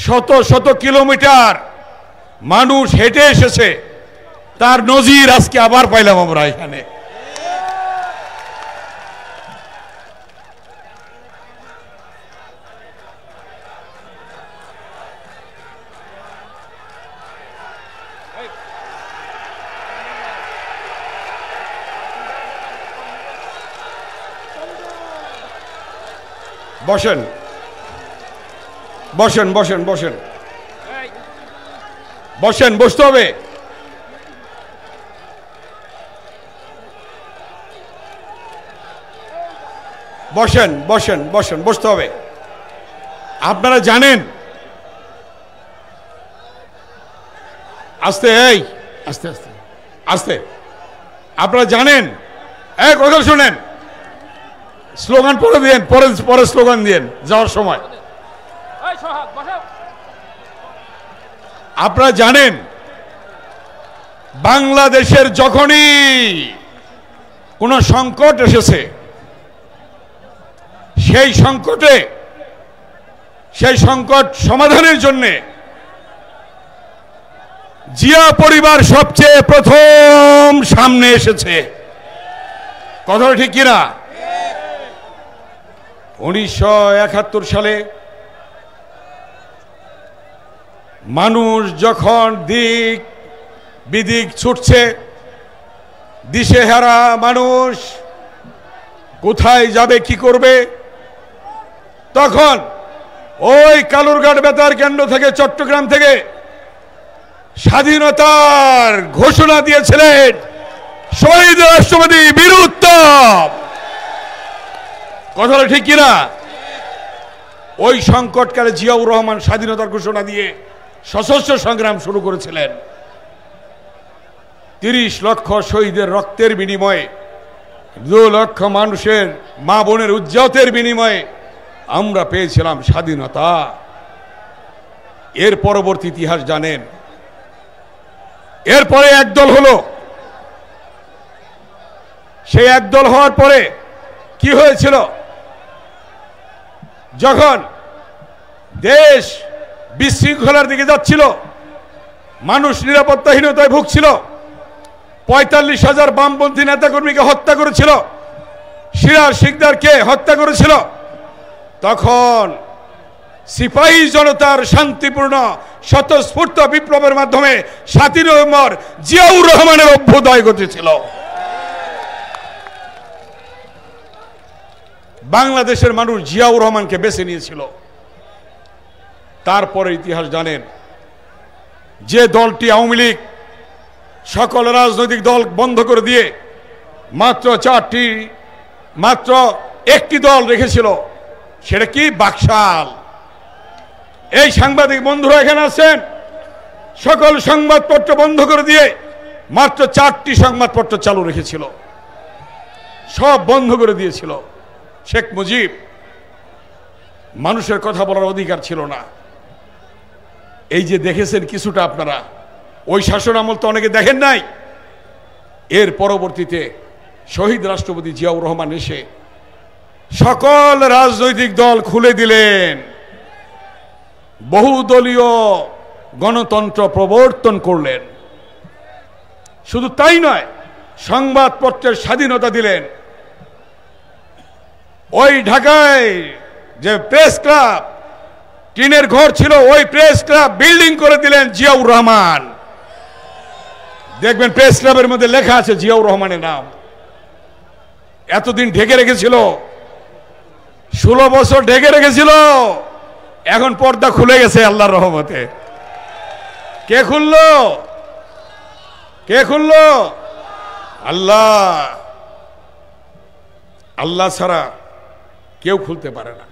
শত শত কিলোমিটার মানুষ হেঁটে এসেছে, তার নজির আজকে আবার পাইলাম আমরা এখানে। বসেন বসেন বসেন বসেন বসেন, বসতে হবে। বসেন বসেন বসেন, বসতে হবে। আপনারা জানেন, আস্তে, এই আস্তে আস্তে আস্তে, আপনারা জানেন, এক কথা শুনেন, স্লোগান পরে দিন, পরে স্লোগান দিন যাওয়ার সময়। আপনারা জানেন, বাংলাদেশের যখনই কোন সংকট এসেছে, সেই সংকট সমাধানের জন্য জিয়া পরিবার সবচেয়ে প্রথম সামনে এসেছে। কথাটা ঠিক কিনা? 1971 সালে মানুষ যখন দিক বিদিক ছুটছে, দিশেহারা মানুষ কোথায় যাবে, কি করবে, তখন ওই কালুরঘাট বেতার কেন্দ্র থেকে, চট্টগ্রাম থেকে স্বাধীনতার ঘোষণা দিয়েছিলেন শহীদ রাষ্ট্রপতি বীর উত্তম। কথাটা ঠিক কিনা? ওই সংকটকালে জিয়াউর রহমান স্বাধীনতার ঘোষণা দিয়ে সশস্ত্র সংগ্রাম শুরু করেছিলেন। 30 লক্ষ শহীদের রক্তের বিনিময়ে, 2 লক্ষ মানুষের মা বোনের উজ্জ্বতের বিনিময়ে আমরা পেয়েছিলাম স্বাধীনতা। এর পরবর্তী ইতিহাস জানেন। এরপরে একদল হলো, সেই একদল হওয়ার পরে কি হয়েছিল? যখন দেশ বিশৃঙ্খলার দিকে যাচ্ছিল, মানুষ নিরাপত্তাহীনতায় ভুগছিল, 45,000 বামপন্থী নেতাকর্মীকে হত্যা করেছিল, সিরাজ শিকদারকে হত্যা করেছিল, তখন সিপাহী জনতার শান্তিপূর্ণ স্বতঃস্ফূর্ত বিপ্লবের মাধ্যমে 7 নভেম্বর জিয়াউর রহমানের অভ্যুদয় ঘটেছিল। বাংলাদেশের মানুষ জিয়াউর রহমানকে বেছে নিয়েছিল। তারপরে ইতিহাস জানেন, যে দলটি আওয়ামী লীগ সকল রাজনৈতিক দল বন্ধ করে দিয়ে মাত্র একটি দল রেখেছিল, সেটা কি? বাকশাল। এই সাংবাদিক বন্ধুরা এখানে আছেন, সকল সংবাদপত্র বন্ধ করে দিয়ে মাত্র 4টি সংবাদপত্র চালু রেখেছিল, সব বন্ধ করে দিয়েছিল। শেখ মুজিব, মানুষের কথা বলার অধিকার ছিল না। এই যে দেখেছেন কিছুটা আপনারা, ওই শাসন আমল তো অনেকে দেখেন নাই। এর পরবর্তীতে শহীদ রাষ্ট্রপতি জিয়াউর রহমান এসে সকল রাজনৈতিক দল খুলে দিলেন, বহুদলীয় গণতন্ত্র প্রবর্তন করলেন। শুধু তাই নয়, সংবাদপত্রের স্বাধীনতা দিলেন। ওই ঢাকায় যে প্রেস ক্লাব, টিনের ঘর ছিল, ওই প্রেস ক্লাব বিল্ডিং করে দিলেন জিয়াউর রহমান। দেখবেন প্রেস ক্লাবের মধ্যে লেখা আছে জিয়াউর রহমানের নাম। এতদিন ঢেকে রেখেছিল, 16 বছর ঢেকে রেখেছিল, এখন পর্দা খুলে গেছে আল্লাহর রহমতে। কে খুললো? কে খুললো? আল্লাহ। আল্লাহ ছাড়া কেউ খুলতে পারে না।